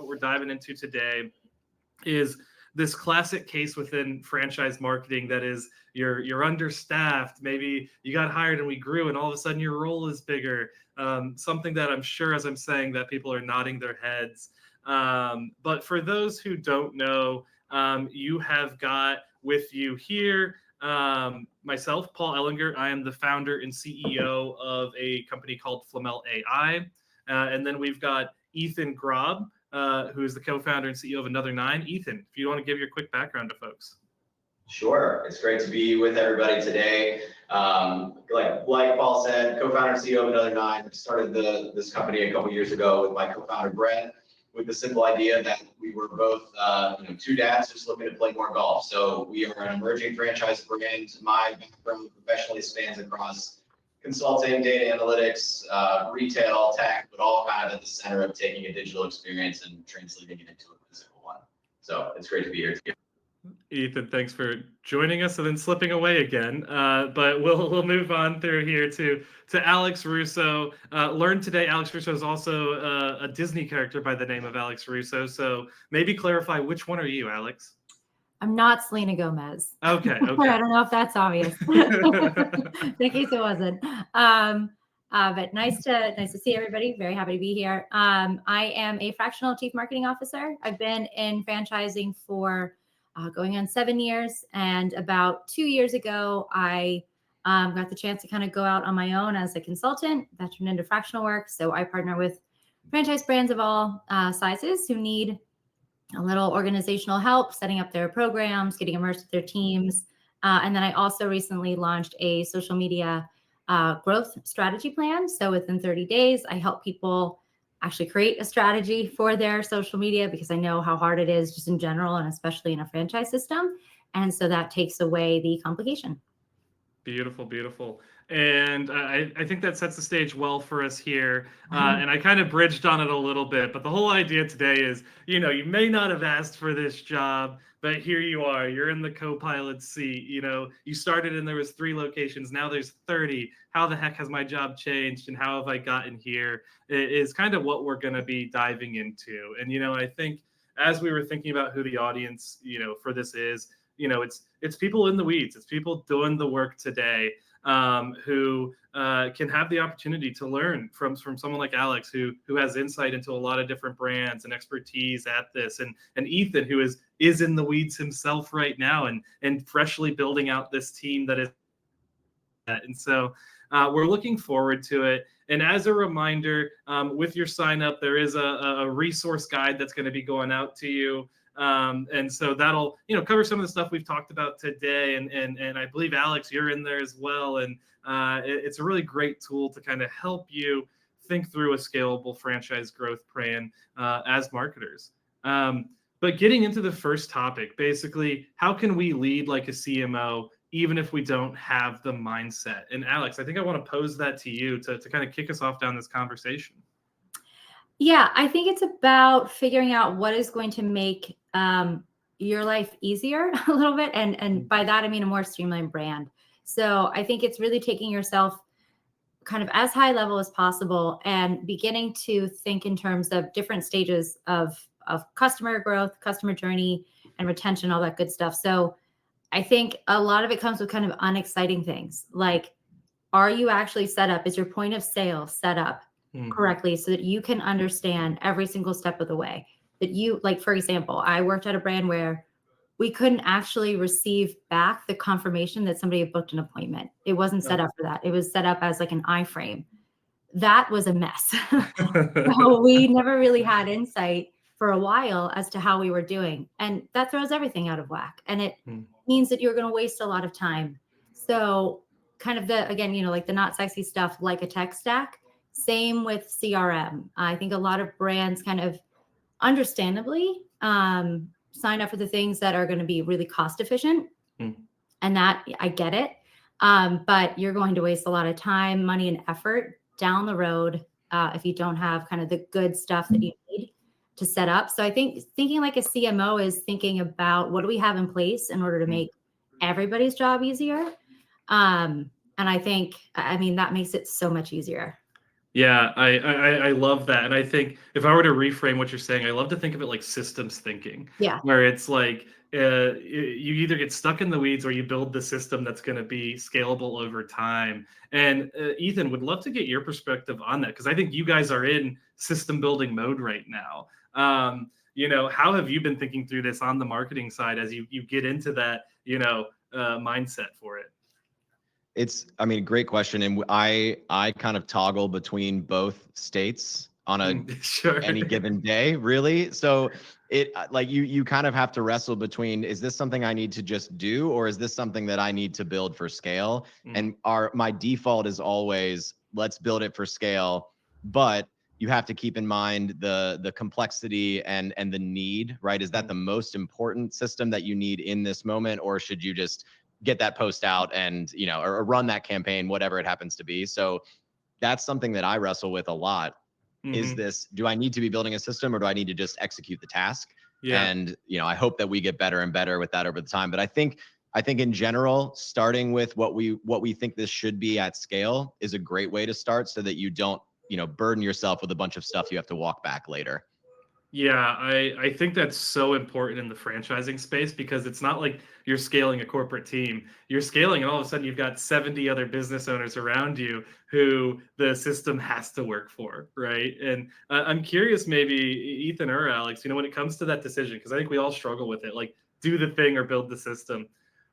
we're diving into today is this classic case within franchise marketing that is you're understaffed. Maybe you got hired and we grew and all of a sudden your role is bigger. Something that I'm sure as I'm saying that people are nodding their heads. But for those who don't know, you have got with you here myself, Paul Ehlinger. I am the founder and CEO of a company called Flamel AI. And then we've got Ethan Grob, who is the co-founder and CEO of Another Nine. Ethan, if you want to give your quick background to folks. Sure. It's great to be with everybody today. Like Paul said, co-founder and CEO of Another Nine. Started this company a couple years ago with my co-founder Brett, with the simple idea that we were both two dads just looking to play more golf. So we are an emerging franchise brand. My background professionally spans across consulting, data analytics, retail, tech, but all kind of at the center of taking a digital experience and translating it into a physical one. So it's great to be here together. Ethan, thanks for joining us and then slipping away again. But we'll move on through here to Alex Russo. Learned today Alex Russo is also a Disney character by the name of Alex Russo. So maybe clarify, which one are you, Alex? I'm not Selena Gomez. Okay. I don't know if that's obvious. In case it wasn't. But nice to see everybody. Very happy to be here. I am a fractional chief marketing officer. I've been in franchising for going on 7 years. And about 2 years ago, I got the chance to kind of go out on my own as a consultant. That turned into fractional work. So I partner with franchise brands of all sizes who need a little organizational help, setting up their programs, getting immersed with their teams. And then I also recently launched a social media growth strategy plan. So within 30 days, I help people actually create a strategy for their social media because I know how hard it is just in general and especially in a franchise system. And so that takes away the complication. Beautiful, beautiful. And I think that sets the stage well for us here. And I kind of bridged on it a little bit, but the whole idea today is, you may not have asked for this job, but here you are, you're in the co-pilot seat. You started and there was 3 locations. Now there's 30. How the heck has my job changed? And how have I gotten here? It is kind of what we're going to be diving into. And, I think as we were thinking about who the audience, for this is, it's people in the weeds. It's people doing the work today who can have the opportunity to learn from someone like Alex, who has insight into a lot of different brands and expertise at this, and Ethan, who is in the weeds himself right now and freshly building out this team that is. And so we're looking forward to it. And as a reminder, with your sign up, there is a resource guide that's going to be going out to you. And so that'll, cover some of the stuff we've talked about today. And I believe, Alex, you're in there as well. And it's a really great tool to kind of help you think through a scalable franchise growth plan as marketers. But getting into the first topic, basically, how can we lead like a CMO even if we don't have the mindset? And Alex, I think I want to pose that to you to kind of kick us off down this conversation. Yeah, I think it's about figuring out what is going to make your life easier a little bit. And by that, I mean a more streamlined brand. So I think it's really taking yourself kind of as high level as possible and beginning to think in terms of different stages of customer growth, customer journey, and retention, all that good stuff. So I think a lot of it comes with kind of unexciting things. Like, are you actually set up? Is your point of sale set up correctly so that you can understand every single step of the way? That you, like, for example, I worked at a brand where we couldn't actually receive back the confirmation that somebody had booked an appointment. It wasn't set up for that. It was set up as like an iframe. That was a mess. So we never really had insight for a while as to how we were doing. And that throws everything out of whack. And it means that you're going to waste a lot of time. So kind of again, like the not sexy stuff, like a tech stack. Same with CRM. I think a lot of brands kind of understandably sign up for the things that are going to be really cost efficient. And that, I get it. But you're going to waste a lot of time, money, and effort down the road if you don't have kind of the good stuff that you need to set up. So I think thinking like a CMO is thinking about what do we have in place in order to make everybody's job easier. And I think, that makes it so much easier. Yeah, I love that, and I think if I were to reframe what you're saying, I love to think of it like systems thinking, Yeah. where it's like you either get stuck in the weeds or you build the system that's going to be scalable over time. And Ethan, would love to get your perspective on that because I think you guys are in system building mode right now. How have you been thinking through this on the marketing side as you get into that mindset for it? I mean, great question. And I kind of toggle between both states on Sure. any given day, really. So like you kind of have to wrestle between, is this something I need to just do, or is this something that I need to build for scale? And my default is always, let's build it for scale, but you have to keep in mind the complexity and the need, right? Is that the most important system that you need in this moment, or should you just get that post out and, or run that campaign, whatever it happens to be? So that's something that I wrestle with a lot. Is this, do I need to be building a system, or do I need to just execute the task? Yeah. And, I hope that we get better and better with that over the time. But I think in general, starting with what we think this should be at scale is a great way to start, so that you don't, burden yourself with a bunch of stuff you have to walk back later. Yeah, I think that's so important in the franchising space because it's not like you're scaling a corporate team. You're scaling, and all of a sudden you've got 70 other business owners around you who the system has to work for, right? And I'm curious, maybe Ethan or Alex, when it comes to that decision, because I think we all struggle with it, like do the thing or build the system.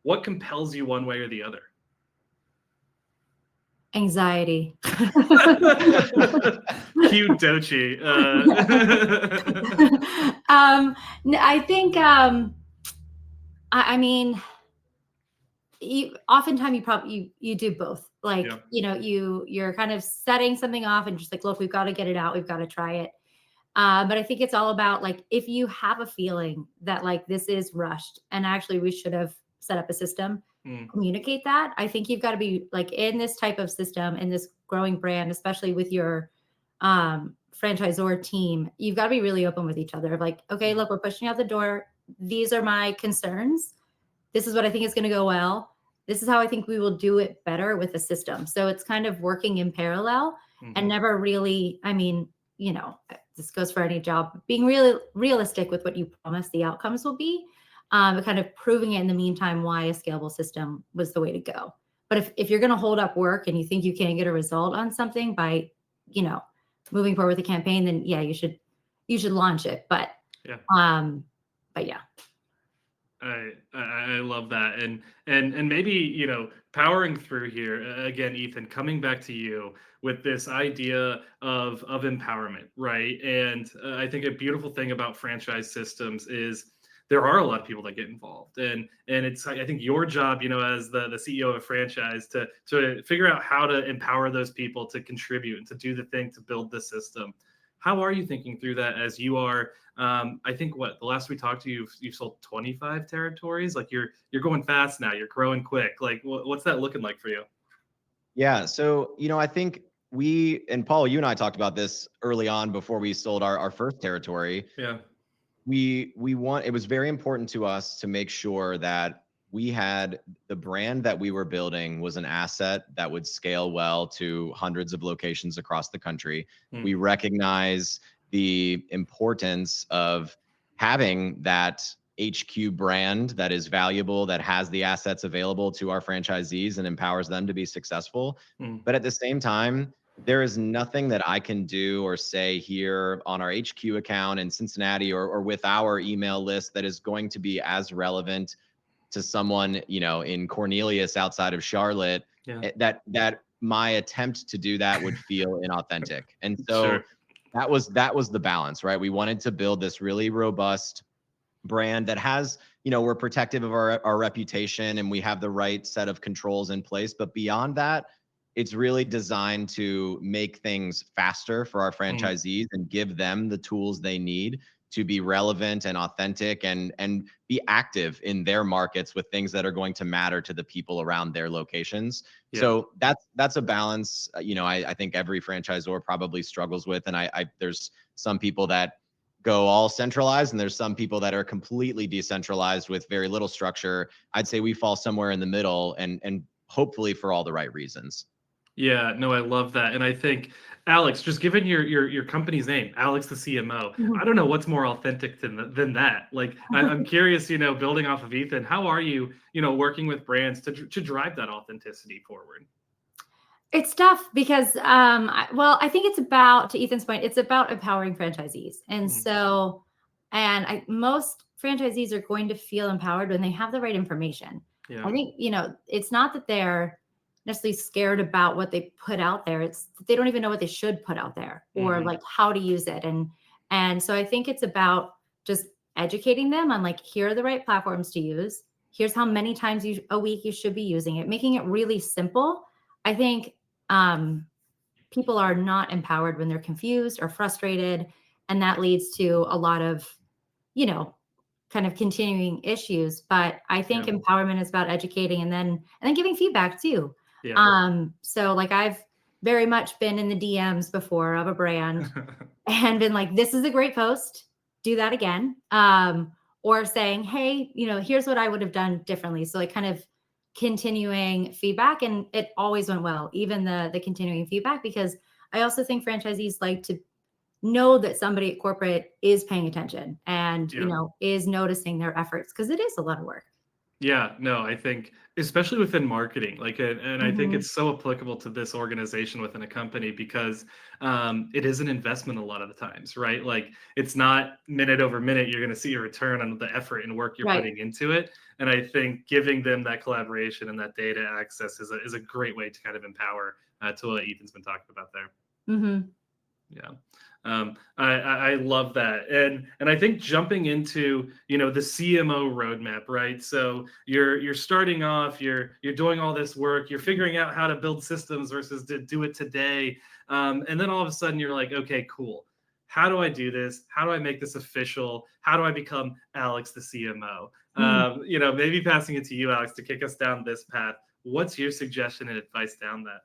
What compels you one way or the other? Anxiety. Cute Dochi. I think, I mean, oftentimes you do both. Like, Yeah. You're kind of setting something off and just like, look, we've got to get it out. We've got to try it. But I think it's all about like, if you have a feeling that like this is rushed and actually we should have set up a system, communicate that. I think you've got to be like in this type of system, in this growing brand, especially with your franchisor team, you've got to be really open with each other. Like, okay, look, we're pushing out the door. These are my concerns. This is what I think is going to go well. This is how I think we will do it better with the system. So it's kind of working in parallel and never really, I mean, this goes for any job, being really realistic with what you promise the outcomes will be, but kind of proving it in the meantime why a scalable system was the way to go. But if you're going to hold up work and you think you can't get a result on something by, moving forward with the campaign, then yeah, you should launch it. But yeah. But yeah. I love that. And maybe, powering through here again, Ethan, coming back to you with this idea of empowerment, right? And I think a beautiful thing about franchise systems is there are a lot of people that get involved, and it's, I think, your job, as the CEO of a franchise to figure out how to empower those people to contribute and to do the thing to build the system. How are you thinking through that as you are? I think the last we talked to you, you've sold 25 territories. Like you're going fast now. You're growing quick. Like what's that looking like for you? Yeah. So, I think and Paul, you and I talked about this early on before we sold our first territory. Yeah. It was very important to us to make sure that we had the brand that we were building was an asset that would scale well to hundreds of locations across the country. We recognize the importance of having that HQ brand that is valuable, that has the assets available to our franchisees and empowers them to be successful. But at the same time, there is nothing that I can do or say here on our HQ account in Cincinnati or with our email list that is going to be as relevant to someone, in Cornelius outside of Charlotte, that my attempt to do that would feel inauthentic. And so that was the balance, right? We wanted to build this really robust brand that has, we're protective of our reputation and we have the right set of controls in place. But beyond that, it's really designed to make things faster for our franchisees and give them the tools they need to be relevant and authentic and be active in their markets with things that are going to matter to the people around their locations. Yeah. So that's a balance, I think every franchisor probably struggles with. And there's some people that go all centralized and there's some people that are completely decentralized with very little structure. I'd say we fall somewhere in the middle and hopefully for all the right reasons. Yeah, no, I love that. And I think Alex, just given your company's name, Alex the CMO, I don't know what's more authentic than that. Like, I'm curious, building off of Ethan, how are you, working with brands to drive that authenticity forward? It's tough because, I think it's about, to Ethan's point, it's about empowering franchisees. And so, most franchisees are going to feel empowered when they have the right information. Yeah. I think, it's not that they're necessarily scared about what they put out there. It's that they don't even know what they should put out there or like how to use it. And so I think it's about just educating them on like, here are the right platforms to use. Here's how many times a week you should be using it, making it really simple. I think people are not empowered when they're confused or frustrated, and that leads to a lot of, kind of continuing issues. But I think empowerment is about educating and then giving feedback too. Yeah. So like I've very much been in the DMs before of a brand and been like, this is a great post, do that again. Or saying, hey, here's what I would have done differently. So like kind of continuing feedback, and it always went well, even the continuing feedback, because I also think franchisees like to know that somebody at corporate is paying attention and is noticing their efforts, because it is a lot of work. Yeah, no, I think especially within marketing, like, and I think it's so applicable to this organization within a company because it is an investment a lot of the times, right? Like, it's not minute over minute you're going to see a return on the effort and work you're putting into it. And I think giving them that collaboration and that data access is a great way to kind of empower to what Ethan's been talking about there. Yeah. I love that. And I think jumping into, the CMO roadmap, right? So you're starting off, you're doing all this work, you're figuring out how to build systems versus to do it today. And then all of a sudden you're like, okay, cool. How do I do this? How do I make this official? How do I become Alex the CMO? Maybe passing it to you, Alex, to kick us down this path. What's your suggestion and advice down that?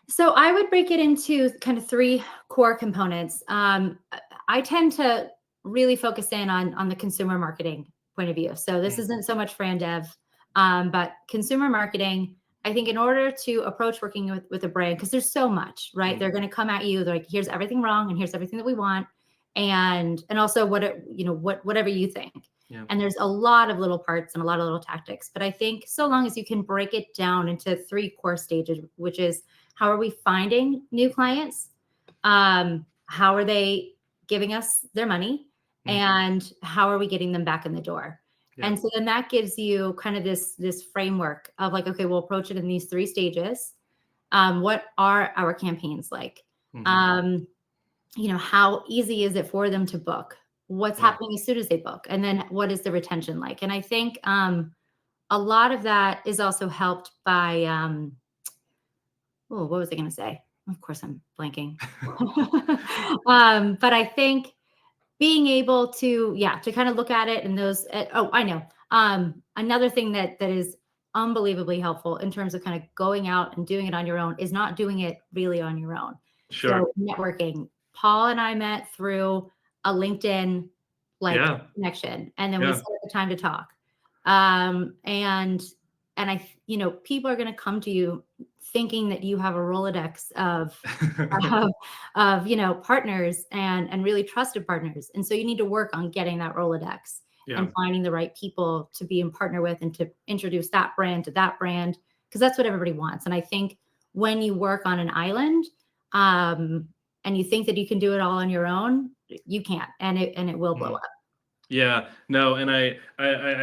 So I would break it into kind of 3 core components. I tend to really focus in on the consumer marketing point of view. So this isn't so much brand dev, but consumer marketing. I think in order to approach working with a brand, because there's so much, right? They're going to come at you. They're like, here's everything wrong, and here's everything that we want, and also whatever you think. Yeah. And there's a lot of little parts and a lot of little tactics. But I think so long as you can break it down into 3 core stages, which is, how are we finding new clients? How are they giving us their money? And how are we getting them back in the door? Yeah. And so then that gives you kind of this framework of like, okay, we'll approach it in these 3 stages. What are our campaigns like? How easy is it for them to book? What's happening as soon as they book? And then what is the retention like? And I think a lot of that is also helped by, what was I going to say? Of course, I'm blanking. But I think being able to kind of look at it and those. I know. Another thing that is unbelievably helpful in terms of kind of going out and doing it on your own is not doing it really on your own. Sure. So networking. Paul and I met through a LinkedIn connection, and then we set the time to talk. And I, people are going to come to you thinking that you have a Rolodex of partners and really trusted partners. And so you need to work on getting that Rolodex and finding the right people to be in partner with and to introduce that brand to that brand, because that's what everybody wants. And I think when you work on an island and you think that you can do it all on your own, you can't, and it will blow up. Yeah, no, and I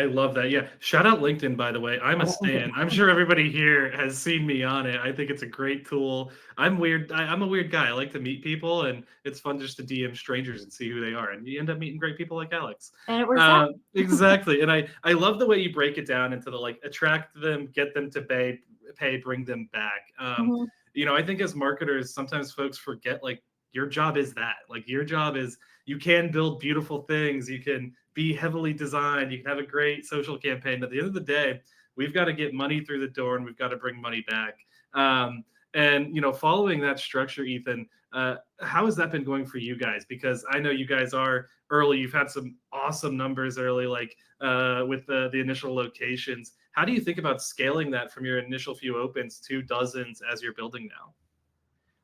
love that. Yeah, shout out LinkedIn, by the way. I'm a stan. I'm sure everybody here has seen me on it. I think it's a great tool. I'm weird. I'm a weird guy. I like to meet people, and it's fun just to DM strangers and see who they are. And you end up meeting great people like Alex. And it works out. Exactly. And I love the way you break it down into the like attract them, get them to pay, bring them back. I think as marketers, sometimes folks forget like your job is that. Like your job is you can build beautiful things. You can be heavily designed. You can have a great social campaign. But at the end of the day, we've got to get money through the door and we've got to bring money back. Following that structure, Ethan, how has that been going for you guys? Because I know you guys are early. You've had some awesome numbers early, like with the initial locations. How do you think about scaling that from your initial few opens to dozens as you're building now?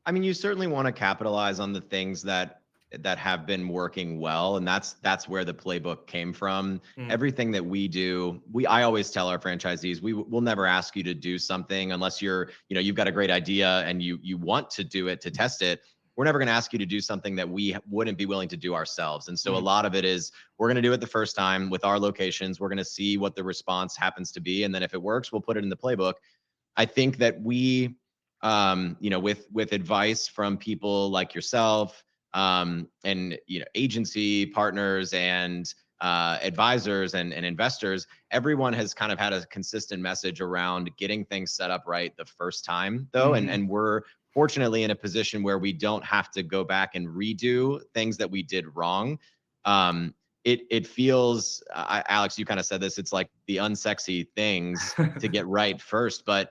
I mean, you certainly want to capitalize on the things that have been working well, and that's where the playbook came from. Everything that we do, I always tell our franchisees, we'll never ask you to do something unless you've got a great idea and you want to do it, to test it. We're never going to ask you to do something that we wouldn't be willing to do ourselves. And so a lot of it is, we're going to do it the first time with our locations. We're going to see what the response happens to be, and then if it works, we'll put it in the playbook. I think that we, with advice from people like yourself, and agency partners and advisors and investors, everyone has kind of had a consistent message around getting things set up right the first time, though. And we're fortunately in a position where we don't have to go back and redo things that we did wrong. It feels, Alex, you kind of said this, it's like the unsexy things to get right first, but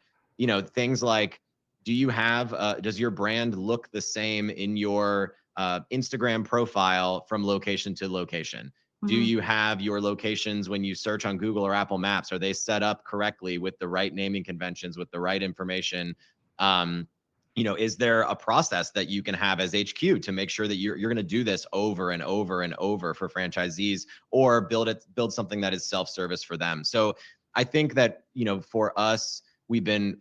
things like, does your brand look the same in your Instagram profile from location to location? Do you have your locations, when you search on Google or Apple Maps, are they set up correctly with the right naming conventions, with the right information? Is there a process that you can have as HQ to make sure that you're going to do this over and over and over for franchisees, or build something that is self-service for them? So I think that, for us,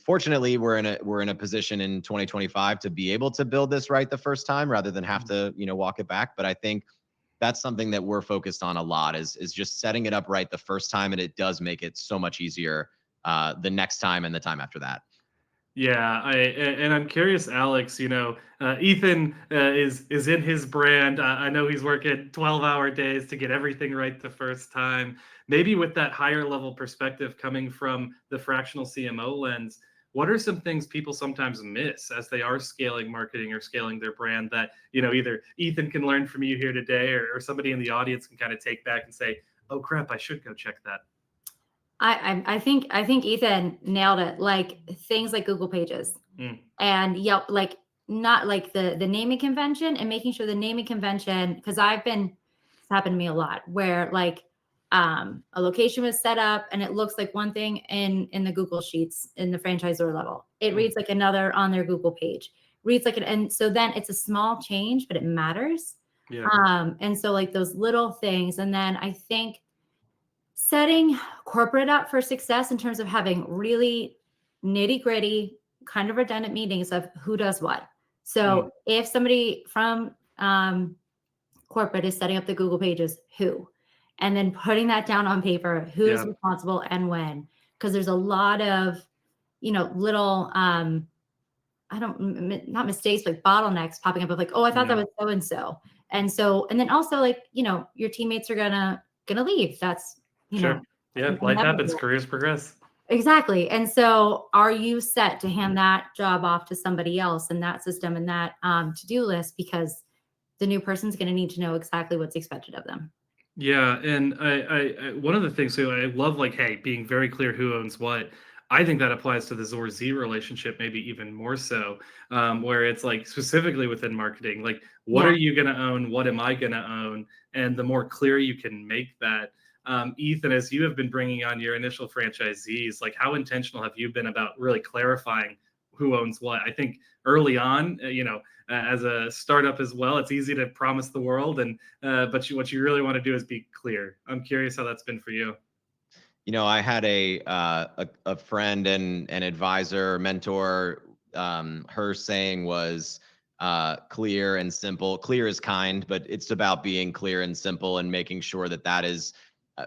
fortunately, we're in a position in 2025 to be able to build this right the first time, rather than have to, walk it back. But I think that's something that we're focused on a lot, is just setting it up right the first time. And it does make it so much easier the next time and the time after that. Yeah, and I'm curious, Alex. Ethan is in his brand. I know he's working 12-hour days to get everything right the first time. Maybe with that higher level perspective coming from the fractional CMO lens, what are some things people sometimes miss as they are scaling marketing or scaling their brand that either Ethan can learn from you here today, or somebody in the audience can kind of take back and say, "Oh crap, I should go check that." I think Ethan nailed it. Like things like Google Pages and Yelp, like not like the naming convention, and making sure the naming convention, because it's happened to me a lot, where like a location was set up and it looks like one thing in the Google Sheets in the franchisor level. It reads like another on their Google page. And so then it's a small change, but it matters. Yeah. And so like those little things. And then I think setting corporate up for success in terms of having really nitty gritty, kind of redundant meetings of who does what. So if somebody from corporate is setting up the Google Pages, who? And then putting that down on paper, who is responsible and when. Because there's a lot of, little, not mistakes, but bottlenecks popping up of like, oh, I thought that was so-and-so. And then also like, your teammates are gonna leave. That's, Sure. Yeah, life happens, careers progress. Exactly. And so are you set to hand that job off to somebody else in that system and that to-do list, because the new person's going to need to know exactly what's expected of them. Yeah, and I one of the things too, I love, like, hey, being very clear who owns what. I think that applies to the Zor-Z relationship, maybe even more so, where it's like specifically within marketing, like, what are you going to own? What am I going to own? And the more clear you can make that. Ethan, as you have been bringing on your initial franchisees, like, how intentional have you been about really clarifying who owns what? I think early on, as a startup as well, it's easy to promise the world, and but what you really want to do is be clear. I'm curious how that's been for you. I had a friend and an advisor, mentor. Her saying was clear and simple. Clear is kind, but it's about being clear and simple and making sure that is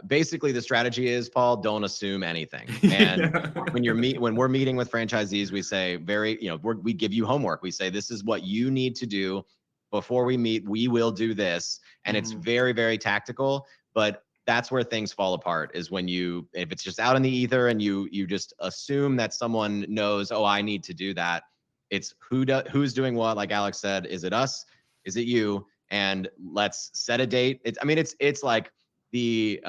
basically the strategy is, Paul, don't assume anything. And when we're meeting with franchisees, we say we give you homework. We say, this is what you need to do before we meet. We will do this. And it's very, very tactical, but that's where things fall apart, is when if it's just out in the ether and you just assume that someone knows, oh, I need to do that. It's who's doing what, like Alex said. Is it us? Is it you? And let's set a date. It's like the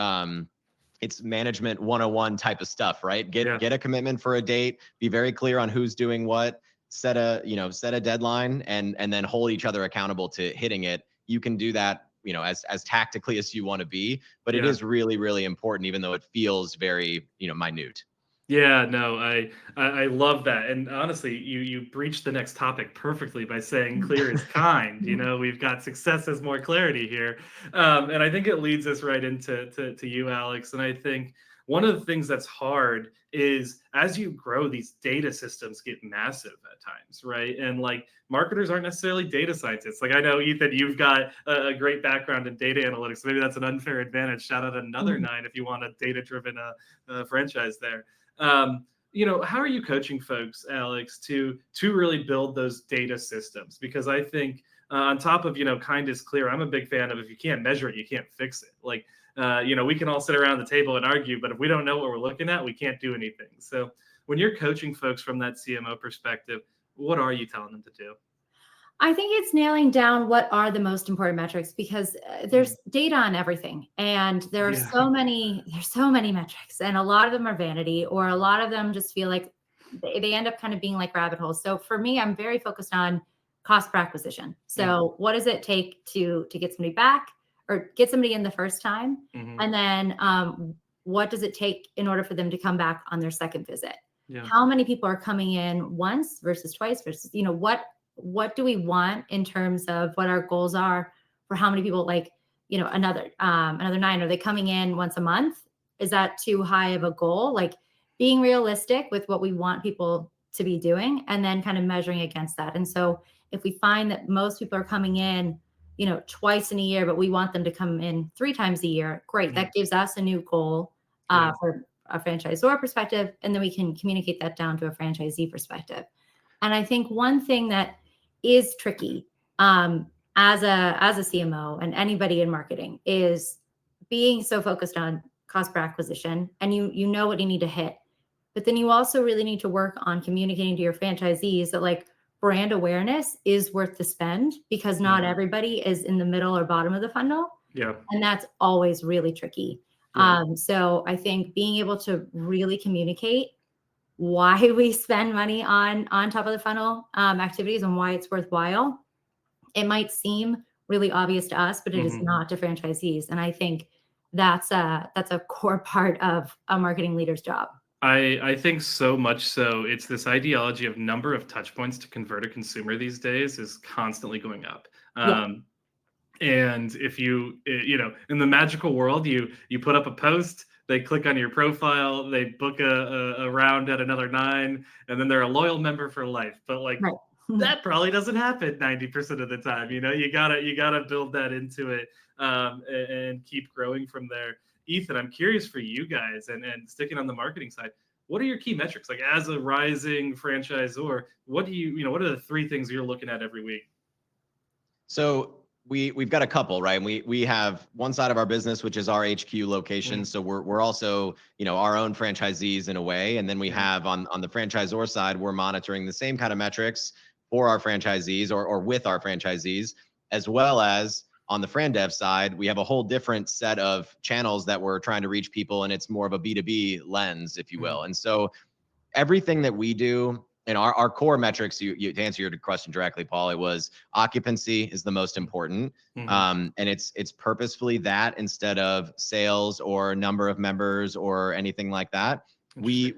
it's management 101 type of stuff, right? Get a commitment for a date, be very clear on who's doing what, set a deadline, and then hold each other accountable to hitting it. You can do that, as tactically as you want to be, but it is really, really important, even though it feels very, minute. Yeah, no, I love that. And honestly, you breached the next topic perfectly by saying clear is kind. You know, we've got success as more clarity here. And I think it leads us right into to you, Alex. And I think one of the things that's hard is as you grow, these data systems get massive at times, right? And like marketers aren't necessarily data scientists. Like I know, Ethan, you've got a great background in data analytics. So maybe that's an unfair advantage. Shout out another nine if you want a data-driven franchise there. How are you coaching folks, Alex, to really build those data systems? Because I think on top of kind is clear, I'm a big fan of if you can't measure it, you can't fix it. Like we can all sit around the table and argue, but if we don't know what we're looking at, we can't do anything. So when you're coaching folks from that CMO perspective, what are you telling them to do? I think it's nailing down what are the most important metrics, because there's data on everything, and there's so many metrics, and a lot of them are vanity, or a lot of them just feel like they end up kind of being like rabbit holes. So for me, I'm very focused on cost per acquisition. So what does it take to get somebody back or get somebody in the first time? And then what does it take in order for them to come back on their second visit? Yeah. How many people are coming in once versus twice versus, what do we want in terms of what our goals are for how many people, like, another 9, are they coming in once a month? Is that too high of a goal? Like being realistic with what we want people to be doing and then kind of measuring against that. And so if we find that most people are coming in, twice in a year, but we want them to come in 3 times a year, great. That gives us a new goal for a franchisor perspective. And then we can communicate that down to a franchisee perspective. And I think one thing that is tricky as a CMO and anybody in marketing is being so focused on cost per acquisition, and you know what you need to hit, but then you also really need to work on communicating to your franchisees that like brand awareness is worth the spend, because not everybody is in the middle or bottom of the funnel. Yeah. And that's always really tricky. So I think being able to really communicate why we spend money on top of the funnel activities and why it's worthwhile. It might seem really obvious to us, but it is not to franchisees. And I think that's a core part of a marketing leader's job. I think so much so. It's this ideology of number of touch points to convert a consumer these days is constantly going up. And if you in the magical world, you put up a post, they click on your profile, they book a round at another 9, and then they're a loyal member for life. But like that probably doesn't happen 90% of the time. You gotta build that into it and keep growing from there. Ethan, I'm curious for you guys, and sticking on the marketing side, what are your key metrics? Like as a rising franchisor, what are the 3 things you're looking at every week? So we've got a couple, right? And we have one side of our business, which is our HQ location. So we're also, our own franchisees in a way. And then we have on the franchisor side, we're monitoring the same kind of metrics for our franchisees or with our franchisees, as well as on the FranDev side, we have a whole different set of channels that we're trying to reach people. And it's more of a B2B lens, if you will. And so everything that we do, and our core metrics, to answer your question directly, Paul, it was occupancy is the most important. And it's purposefully that instead of sales or number of members or anything like that. We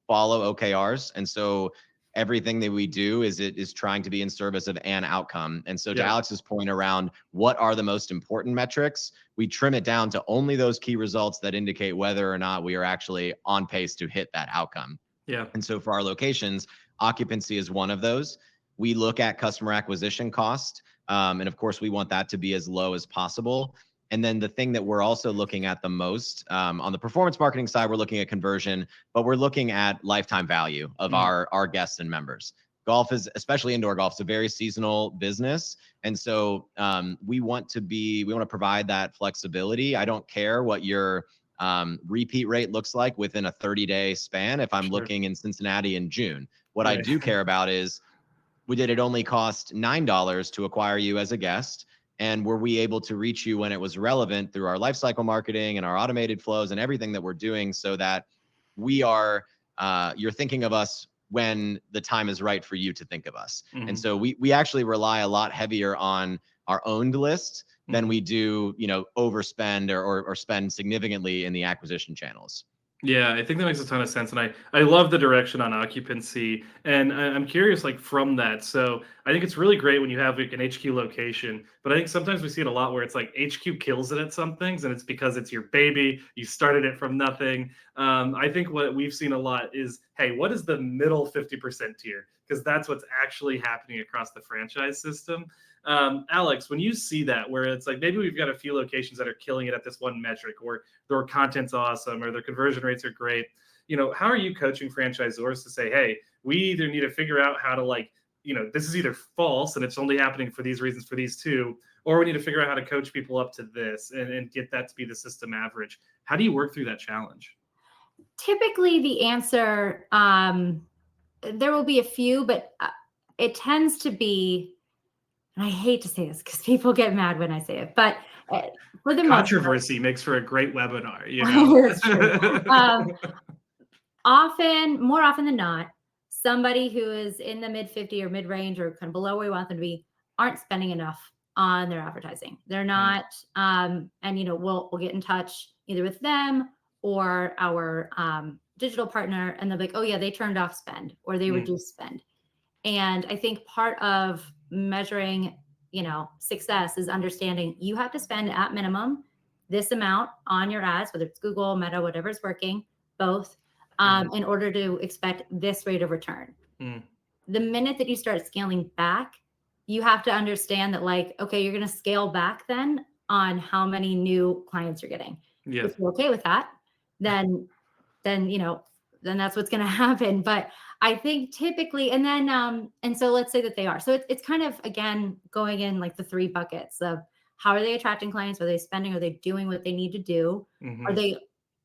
follow OKRs. And so everything that we do is trying to be in service of an outcome. And so to Alex's point around what are the most important metrics, we trim it down to only those key results that indicate whether or not we are actually on pace to hit that outcome. Yeah. And so for our locations, occupancy is one of those. We look at customer acquisition cost. And of course, we want that to be as low as possible. And then the thing that we're also looking at the most on the performance marketing side, we're looking at conversion, but we're looking at lifetime value of our guests and members. Golf is, especially indoor golf, is a very seasonal business. And so we want to provide that flexibility. I don't care what your repeat rate looks like within a 30-day span if I'm looking in Cincinnati in June. What I do care about is, did it only cost $9 to acquire you as a guest? And were we able to reach you when it was relevant through our lifecycle marketing and our automated flows and everything that we're doing, so that we are, you're thinking of us when the time is right for you to think of us. And so we actually rely a lot heavier on our owned list than we do, overspend or spend significantly in the acquisition channels. Yeah, I think that makes a ton of sense, and I love the direction on occupancy, and I'm curious, like from that. So I think it's really great when you have like an HQ location, but I think sometimes we see it a lot where it's like HQ kills it at some things, and it's because it's your baby, you started it from nothing. I think what we've seen a lot is, hey, what is the middle 50% tier? Because that's what's actually happening across the franchise system. Alex, when you see that, where it's like maybe we've got a few locations that are killing it at this one metric, or their content's awesome, or their conversion rates are great, how are you coaching franchisors to say, hey, we either need to figure out how to this is either false and it's only happening for these reasons for these two, or we need to figure out how to coach people up to this and get that to be the system average. How do you work through that challenge? Typically, the answer, there will be a few, but it tends to be, and I hate to say this because people get mad when I say it, but for the most part, Controversy makes for a great webinar, it's true. More often than not, somebody who is in the mid 50 or mid range or kind of below where we want them to be aren't spending enough on their advertising. They're not, and we'll get in touch either with them or our digital partner, and they're like, oh yeah, they turned off spend or they reduced spend. And I think part of measuring, success is understanding you have to spend at minimum this amount on your ads, whether it's Google, Meta, whatever's working, both, in order to expect this rate of return. The minute that you start scaling back, you have to understand that, like, okay, you're going to scale back then on how many new clients you're getting. Yeah. If you're okay with that, then that's what's going to happen. But I think typically, and so let's say that they are. So it's kind of, again, going in like the three buckets of how are they attracting clients? Are they spending? Are they doing what they need to do? Are they,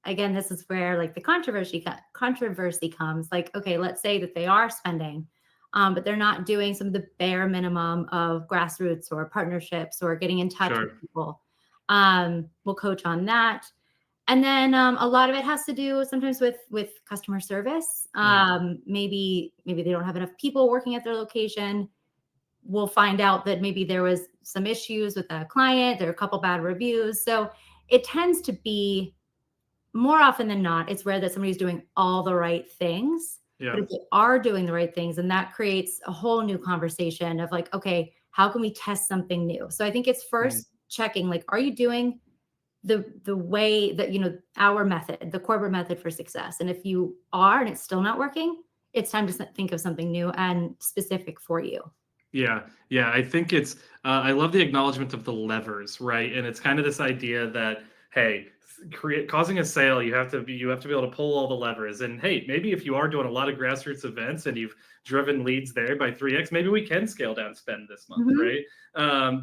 again, this is where like the controversy comes. Like, okay, let's say that they are spending, but they're not doing some of the bare minimum of grassroots or partnerships or getting in touch with people. We'll coach on that. And then a lot of it has to do sometimes with customer service. Maybe they don't have enough people working at their location. We'll find out that maybe there was some issues with a client. There are a couple bad reviews. So it tends to be, more often than not, it's rare that somebody's doing all the right things. Yeah. But if they are doing the right things, and that creates a whole new conversation of like, okay, how can we test something new? So I think it's first checking, like, are you doing the way that, our method, the corporate method for success? And if you are, and it's still not working, it's time to think of something new and specific for you. Yeah. I think it's, I love the acknowledgement of the levers, right? And it's kind of this idea that, hey, causing a sale, you have to be able to pull all the levers. And hey, maybe if you are doing a lot of grassroots events and you've driven leads there by 3x, maybe we can scale down spend this month, right?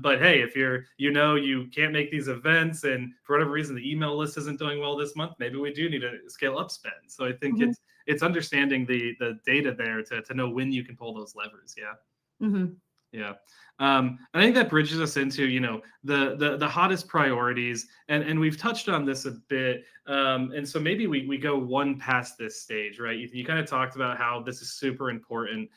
But hey, if you can't make these events and for whatever reason the email list isn't doing well this month, maybe we do need to scale up spend. So I think it's understanding the data there to know when you can pull those levers. Yeah. I think that bridges us into, the hottest priorities, and we've touched on this a bit. And so maybe we go one past this stage, right? You kind of talked about how this is super important.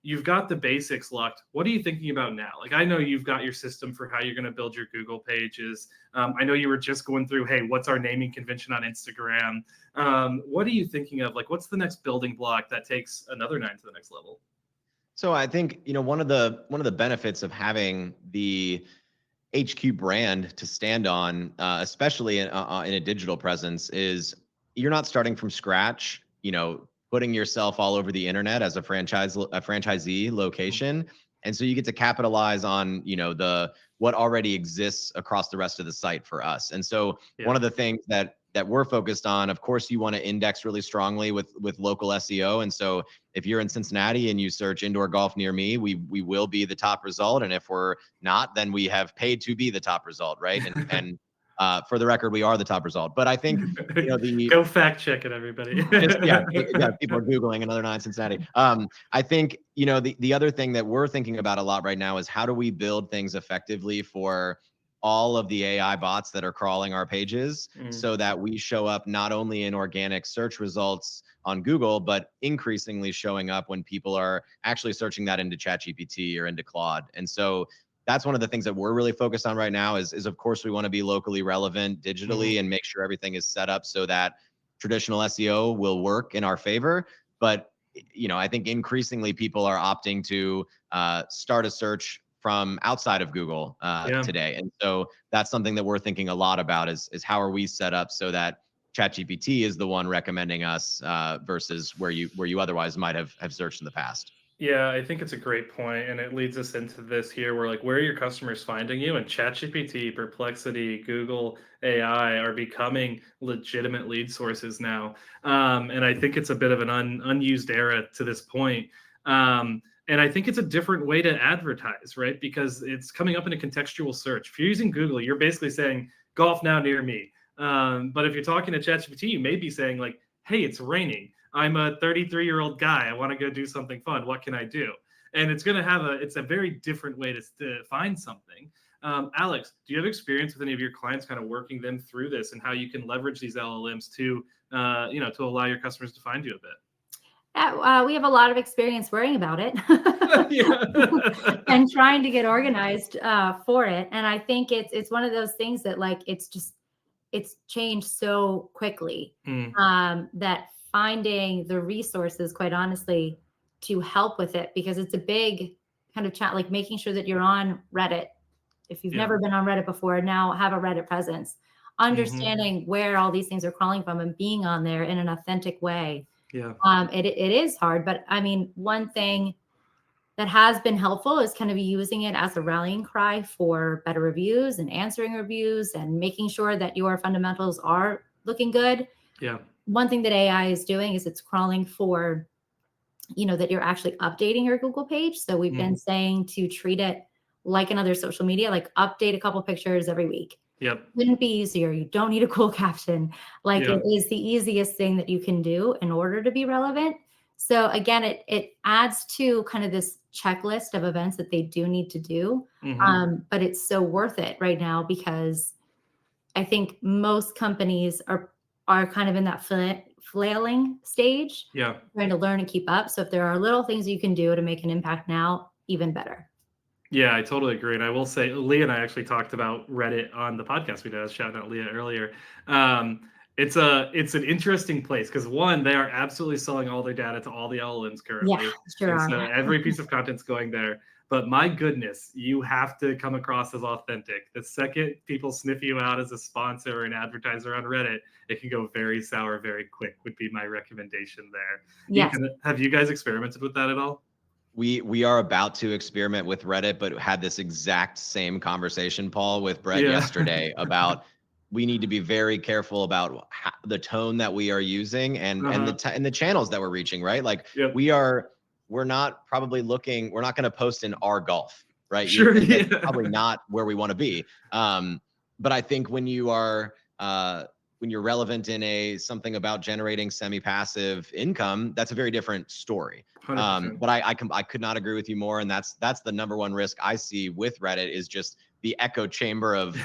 You've got the basics locked. What are you thinking about now? Like, I know you've got your system for how you're going to build your Google pages. I know you were just going through, hey, what's our naming convention on Instagram? What are you thinking of? Like, what's the next building block that takes another 9 to the next level? So I think, one of the benefits of having the HQ brand to stand on, especially in a digital presence, is you're not starting from scratch, putting yourself all over the internet as a franchisee location. And so you get to capitalize on, what already exists across the rest of the site for us. And so one of the things that we're focused on, of course, you want to index really strongly with local SEO. And so if you're in Cincinnati and you search indoor golf near me, we will be the top result. And if we're not, then we have paid to be the top result, right? And for the record, we are the top result. But I think, go fact check it, everybody. People are Googling another 9 Cincinnati. I think, the other thing that we're thinking about a lot right now is how do we build things effectively for all of the AI bots that are crawling our pages so that we show up not only in organic search results on Google, but increasingly showing up when people are actually searching that into ChatGPT or into Claude. And so that's one of the things that we're really focused on right now is of course we want to be locally relevant digitally and make sure everything is set up so that traditional SEO will work in our favor. But, I think increasingly people are opting to start a search from outside of Google today. And so that's something that we're thinking a lot about is how are we set up so that ChatGPT is the one recommending us versus where you otherwise might have searched in the past. Yeah, I think it's a great point, and it leads us into this here. Where like, where are your customers finding you? And ChatGPT, Perplexity, Google AI are becoming legitimate lead sources now. And I think it's a bit of an unused era to this point. And I think it's a different way to advertise, right? Because it's coming up in a contextual search. If you're using Google, you're basically saying golf now near me. But if you're talking to ChatGPT, you may be saying like, hey, it's raining. I'm a 33-year-old guy. I want to go do something fun. What can I do? And it's going to have it's a very different way to find something. Alex, do you have experience with any of your clients kind of working them through this and how you can leverage these LLMs to allow your customers to find you a bit? We have a lot of experience worrying about it and trying to get organized for it. And I think it's one of those things that like, it's changed so quickly that finding the resources, quite honestly, to help with it, because it's a big kind of chat, like making sure that you're on Reddit. If you've never been on Reddit before, now have a Reddit presence, understanding where all these things are crawling from and being on there in an authentic way. Yeah. It is hard, but I mean, one thing that has been helpful is kind of using it as a rallying cry for better reviews and answering reviews and making sure that your fundamentals are looking good. Yeah. One thing that AI is doing is it's crawling for, that you're actually updating your Google page. So we've been saying to treat it like another social media, like update a couple pictures every week. Yep. Couldn't be easier. You don't need a cool caption. Like it is the easiest thing that you can do in order to be relevant. So again, it adds to kind of this checklist of events that they do need to do. But it's so worth it right now because I think most companies are kind of in that flailing stage, trying to learn and keep up. So if there are little things you can do to make an impact now, even better. Yeah, I totally agree. And I will say, Leah and I actually talked about Reddit on the podcast we did. I was shouting out Leah earlier. It's an interesting place because one, they are absolutely selling all their data to all the LLMs currently. Yeah, sure. And so every piece of content's going there. But my goodness, you have to come across as authentic. The second people sniff you out as a sponsor or an advertiser on Reddit, it can go very sour very quick, would be my recommendation there. Yes. Have you guys experimented with that at all? We are about to experiment with Reddit, but had this exact same conversation, Paul, with Brett yesterday about we need to be very careful about the tone that we are using and the channels that we're reaching, right? Like we're not going to post in our golf, right? Sure, That's probably not where we want to be. But I think when you're relevant in something about generating semi-passive income, that's a very different story. But I could not agree with you more. And that's the number one risk I see with Reddit is just the echo chamber of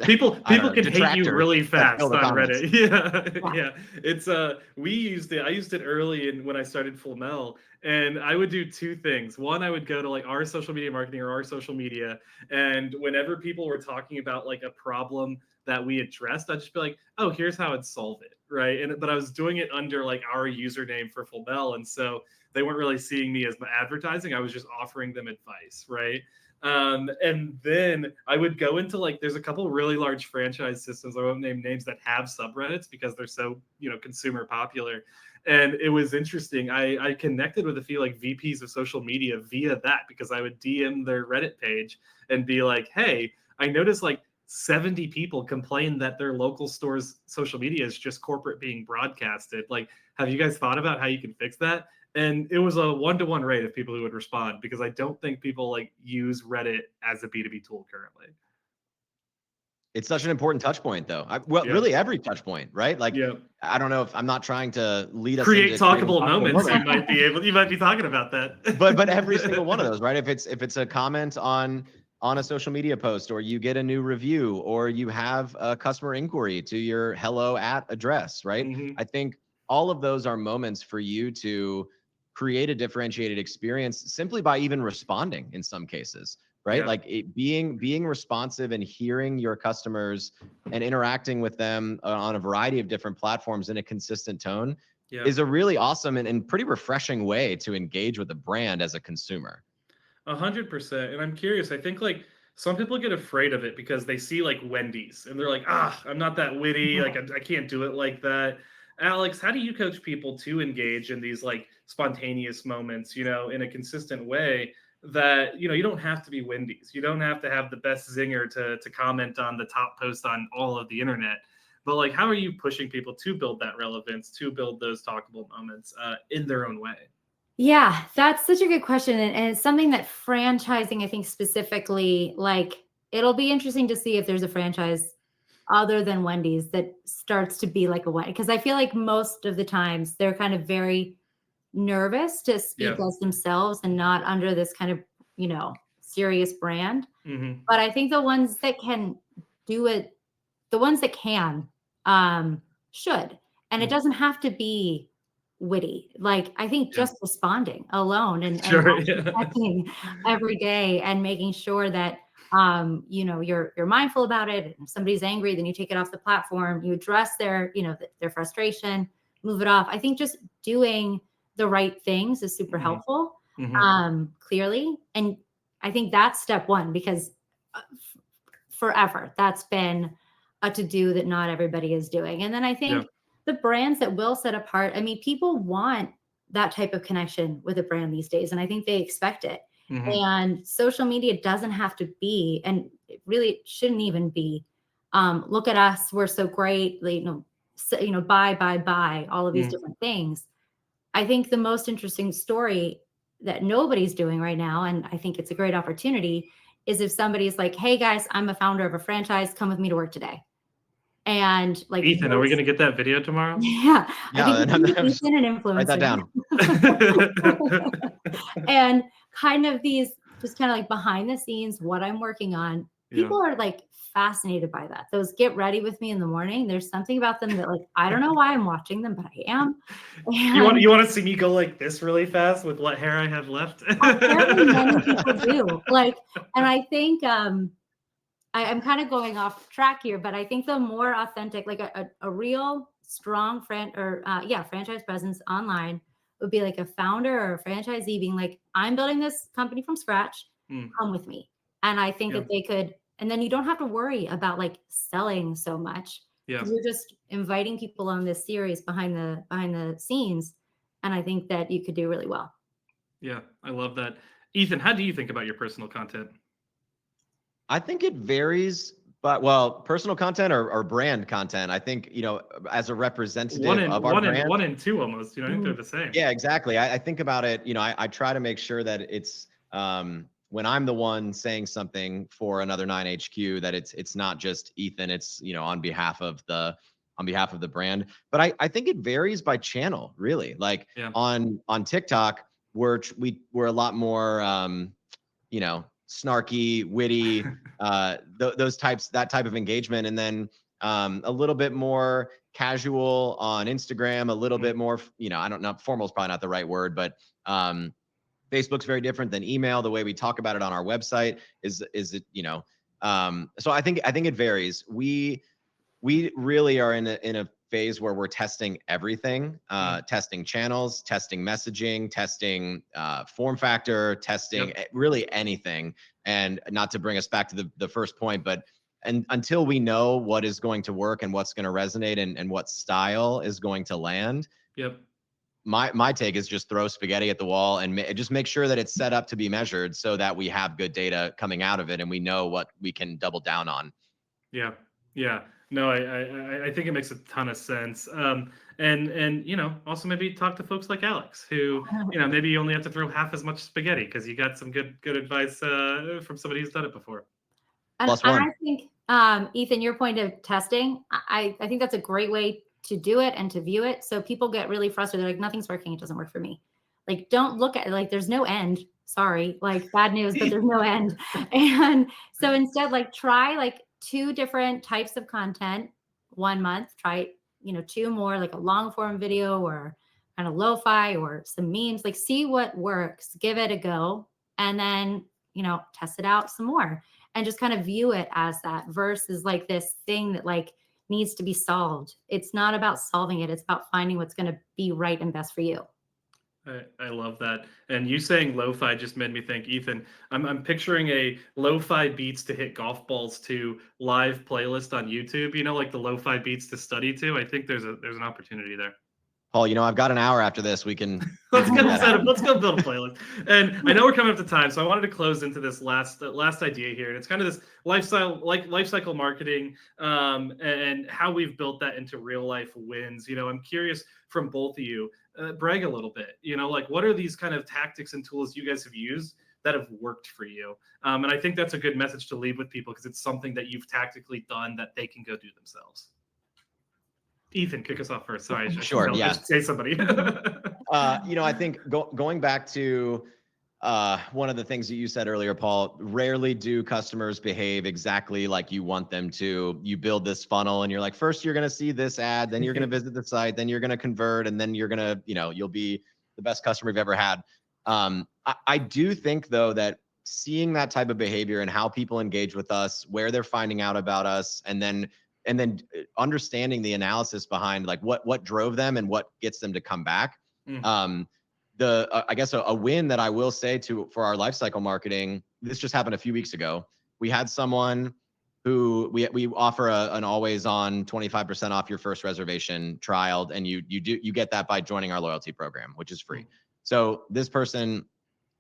people can hate you really fast on comments. Reddit. Yeah. It's I used it early when I started Flamel, and I would do two things. One, I would go to like our social media marketing or our social media, and whenever people were talking about like a problem that we addressed, I'd just be like, oh, here's how I'd solve it, right? But I was doing it under like our username for Flamel, and so they weren't really seeing me as advertising. I was just offering them advice, right? And then I would go into like, there's a couple really large franchise systems, I won't name names, that have subreddits because they're so, consumer popular. And it was interesting. I connected with a few like VPs of social media via that because I would DM their Reddit page and be like, hey, I noticed like 70 people complain that their local store's social media is just corporate being broadcasted. Like, have you guys thought about how you can fix that? And it was a 1-to-1 rate of people who would respond because I don't think people like use Reddit as a B2B tool currently. It's such an important touch point though. Really every touch point, right? Like, I don't know if I'm not trying to lead us create into talkable moments. You might be talking about that. but every single one of those, right? If it's a comment on a social media post, or you get a new review, or you have a customer inquiry to your hello @ address, right? I think all of those are moments for you to create a differentiated experience simply by even responding in some cases, right? Yeah. Like being responsive and hearing your customers and interacting with them on a variety of different platforms in a consistent tone Yeah. is a really awesome and pretty refreshing way to engage with a brand as a consumer. 100%. And I'm curious, I think like some people get afraid of it because they see like Wendy's and they're like, I'm not that witty. Like, I can't do it like that. Alex, how do you coach people to engage in these like spontaneous moments, in a consistent way that, you don't have to be Wendy's. You don't have to have the best zinger to comment on the top post on all of the internet. But like, how are you pushing people to build that relevance, to build those talkable moments in their own way? Yeah, that's such a good question. And it's something that franchising, I think specifically, like it'll be interesting to see if there's a franchise other than Wendy's that starts to be like a Wendy's. Because I feel like most of the times they're kind of very nervous to speak Yeah. as themselves and not under this kind of, serious brand. Mm-hmm. But I think the ones that can do it, the ones that can, should. And it doesn't have to be witty. Like I think just responding alone and Sure. checking every day and making sure that you're mindful about it. If somebody's angry, then you take it off the platform, you address their their frustration, move it off. I think just doing the right things is super helpful. Clearly. And I think that's step one, because forever that's been a to-do that not everybody is doing. And then I think the brands that will set apart, I mean, people want that type of connection with a brand these days, and I think they expect it. And social media doesn't have to be, and it really shouldn't even be, look at us, we're so great, buy, all of these different things. I think the most interesting story that nobody's doing right now, and I think it's a great opportunity, is if somebody's like, hey guys, I'm a founder of a franchise, come with me to work today. And like, Ethan, are we going to get that video tomorrow? Yeah. I think Ethan and influencer. Write that down. And kind of these, just kind of like behind the scenes, what I'm working on. People are like fascinated by that. Those get ready with me in the morning. There's something about them that like, I don't know why I'm watching them, but I am. And you want to see me go like this really fast with what hair I have left? apparently many people do. Like, and I think I'm kind of going off track here, but I think the more authentic, like a real strong franchise presence online would be like a founder or a franchisee being like, I'm building this company from scratch, come with me. And I think that they could, and then you don't have to worry about like selling so much. You're just inviting people on this series behind the scenes. And I think that you could do really well. Yeah, I love that. Ethan, how do you think about your personal content? I think it varies, but personal content or brand content. I think, as a representative of our brand. 1 and 2 almost, I think they're the same. Yeah, exactly. I think about it, I try to make sure that it's, when I'm the one saying something for Another 9 HQ, that it's not just Ethan, it's, on behalf of the brand. But I think it varies by channel, really. Like on TikTok, we're a lot more, snarky, witty, that type of engagement. And then a little bit more casual on Instagram, a little bit more, I don't know, formal is probably not the right word, but Facebook's very different than email. The way we talk about it on our website is it, so I think it varies. We really are in a phase where we're testing everything, testing channels, testing messaging, testing form factor, testing really anything. And not to bring us back to the first point, but until we know what is going to work and what's going to resonate and what style is going to land. My take is just throw spaghetti at the wall and just make sure that it's set up to be measured so that we have good data coming out of it and we know what we can double down on. Yeah. No, I think it makes a ton of sense. And also maybe talk to folks like Alex, who, maybe you only have to throw half as much spaghetti because you got some good advice from somebody who's done it before. And I think, Ethan, your point of testing, I think that's a great way to do it and to view it. So people get really frustrated. They're like, nothing's working. It doesn't work for me. Like, don't look at it. Like, there's no end. Sorry. Like, bad news, but there's no end. And so instead, like, try like 2 different types of content 1 month, try, 2 more, like a long form video or kind of lo-fi or some memes, like see what works, give it a go. And then test it out some more, and just kind of view it as that versus like this thing that like needs to be solved. It's not about solving it. It's about finding what's going to be right and best for you. I love that. And you saying lo-fi just made me think, Ethan, I'm picturing a lo-fi beats to hit golf balls to live playlist on YouTube, like the lo-fi beats to study to. I think there's an opportunity there. Paul, I've got an hour after this. We can Let's make go that set up. happen. Let's go build a playlist. And I know we're coming up to time, so I wanted to close into this last idea here. And it's kind of this life cycle marketing, and how we've built that into real life wins. I'm curious from both of you, brag a little bit. Like what are these kind of tactics and tools you guys have used that have worked for you? And I think that's a good message to leave with people because it's something that you've tactically done that they can go do themselves. Ethan, kick us off first. Sorry, Sure. Yeah. I should say somebody. I think going back to one of the things that you said earlier, Paul, rarely do customers behave exactly like you want them to. You build this funnel and you're like, first you're going to see this ad, then you're going to visit the site, then you're going to convert, and then you're going to, you'll be the best customer you've ever had. I do think though that seeing that type of behavior and how people engage with us, where they're finding out about us, and then understanding the analysis behind like what drove them and what gets them to come back. I guess a win that I will say for our lifecycle marketing, this just happened a few weeks ago. We had someone who we offer an always on 25% off your first reservation trial, and you get that by joining our loyalty program, which is free. So this person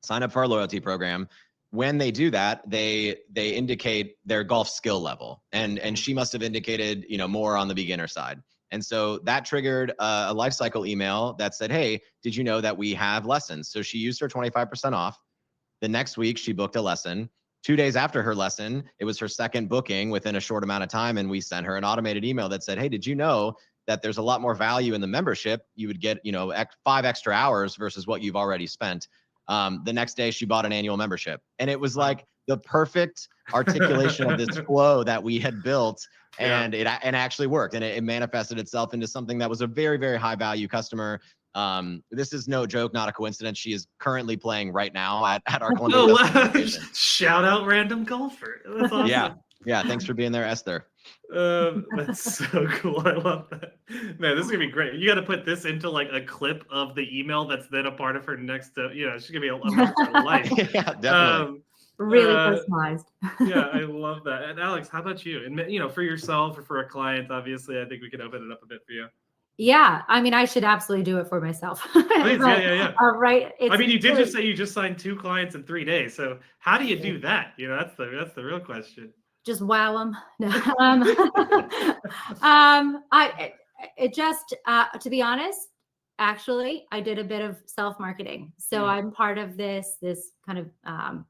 signed up for our loyalty program. When they do that, they indicate their golf skill level, and she must have indicated more on the beginner side. And so that triggered a lifecycle email that said, hey, did you know that we have lessons? So she used her 25% off. The next week she booked a lesson. 2 days after her lesson, it was her second booking within a short amount of time, and we sent her an automated email that said, hey, did you know that there's a lot more value in the membership? You would get 5 extra hours versus what you've already spent. The next day she bought an annual membership, and it was like the perfect articulation of this flow that we had built, and it actually worked, and it manifested itself into something that was a very, very high value customer. This is no joke, not a coincidence. She is currently playing right now at our Columbia location. Shout out random golfer. That's awesome. Yeah. Thanks for being there, Esther. That's so cool. I love that. Man, this is gonna be great. You got to put this into like a clip of the email that's then a part of her next. She's gonna be a member for life. Yeah, definitely. Really personalized. Yeah, I love that. And Alex, how about you? And for yourself or for a client, obviously, I think we could open it up a bit for you. Yeah, I mean, I should absolutely do it for myself. Please, yeah. Right. I mean, you did just say you just signed 2 clients in 3 days. So how do you do that? That's the real question. Just wow them. To be honest, actually, I did a bit of self-marketing. So I'm part of this kind of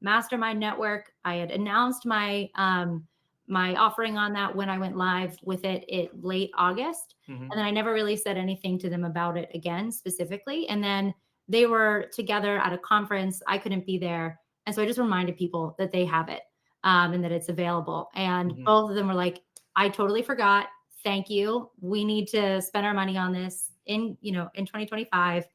mastermind network. I had announced my offering on that when I went live with it late August. And then I never really said anything to them about it again, specifically. And then they were together at a conference. I couldn't be there. And so I just reminded people that they have it. And that it's available. And both of them were like, I totally forgot. Thank you. We need to spend our money on this in 2025.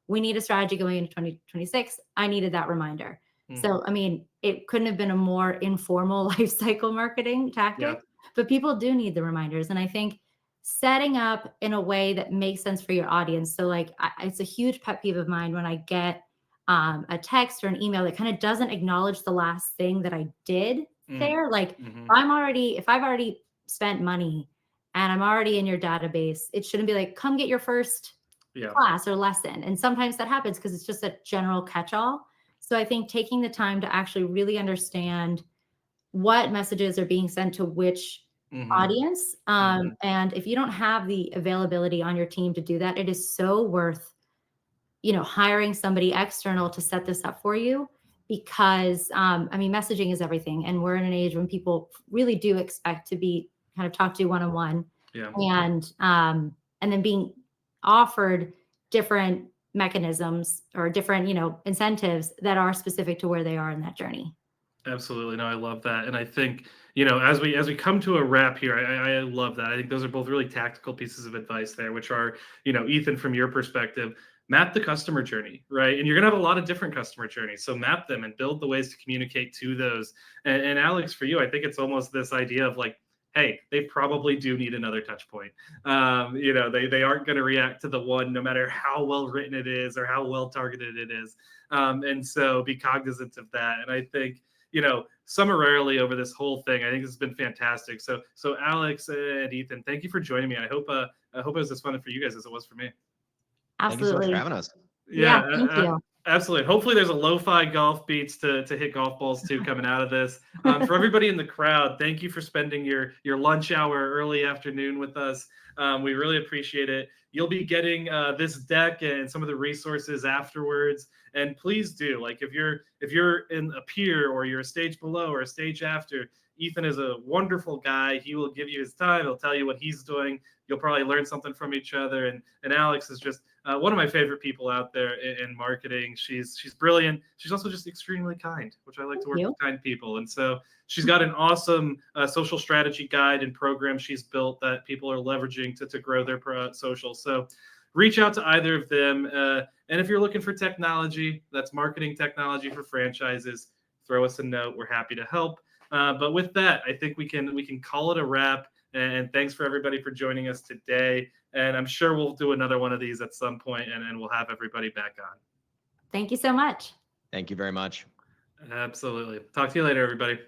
We need a strategy going into 2026. I needed that reminder. So, I mean, it couldn't have been a more informal life cycle marketing tactic, but people do need the reminders. And I think setting up in a way that makes sense for your audience. So like, it's a huge pet peeve of mine when I get a text or an email that kind of doesn't acknowledge the last thing that I did there. Like if I've already spent money and I'm already in your database, it shouldn't be like, come get your first class or lesson. And sometimes that happens because it's just a general catch-all. So I think taking the time to actually really understand what messages are being sent to which audience. And if you don't have the availability on your team to do that, it is so worth hiring somebody external to set this up for you, because messaging is everything. And we're in an age when people really do expect to be kind of talked to one-on-one, and then being offered different mechanisms or different, incentives that are specific to where they are in that journey. Absolutely. No, I love that. And I think, as we come to a wrap here, I love that. I think those are both really tactical pieces of advice there, which are, Ethan, from your perspective, map the customer journey, right? And you're gonna have a lot of different customer journeys. So map them and build the ways to communicate to those. And Alex, for you, I think it's almost this idea of like, hey, they probably do need another touch point. You know, they aren't going to react to the one, no matter how well written it is or how well targeted it is. And so be cognizant of that. And I think, you know, summarily over this whole thing, I think this has been fantastic. So Alex and Ethan, thank you for joining me. I hope it was as fun for you guys as it was for me. Thank you so much Absolutely. for having us. Yeah, thank you. Absolutely. Hopefully there's a lo-fi golf beats to hit golf balls too coming out of this. For everybody in the crowd, thank you for spending your lunch hour early afternoon with us. We really appreciate it. You'll be getting this deck and some of the resources afterwards. And please do, like, if you're in a peer or you're a stage below or a stage after, Ethan is a wonderful guy. He will give you his time. He'll tell you what he's doing. You'll probably learn something from each other. And Alex is just one of my favorite people out there in marketing. She's brilliant. She's also just extremely kind, which I like to work with kind people. And so she's got an awesome social strategy guide and program she's built that people are leveraging to grow their social. So reach out to either of them. And if you're looking for technology, that's marketing technology for franchises, throw us a note. We're happy to help. But with that, I think we can call it a wrap. And thanks for everybody for joining us today. And I'm sure we'll do another one of these at some point, and we'll have everybody back on. Thank you so much. Thank you very much. Absolutely. Talk to you later, everybody.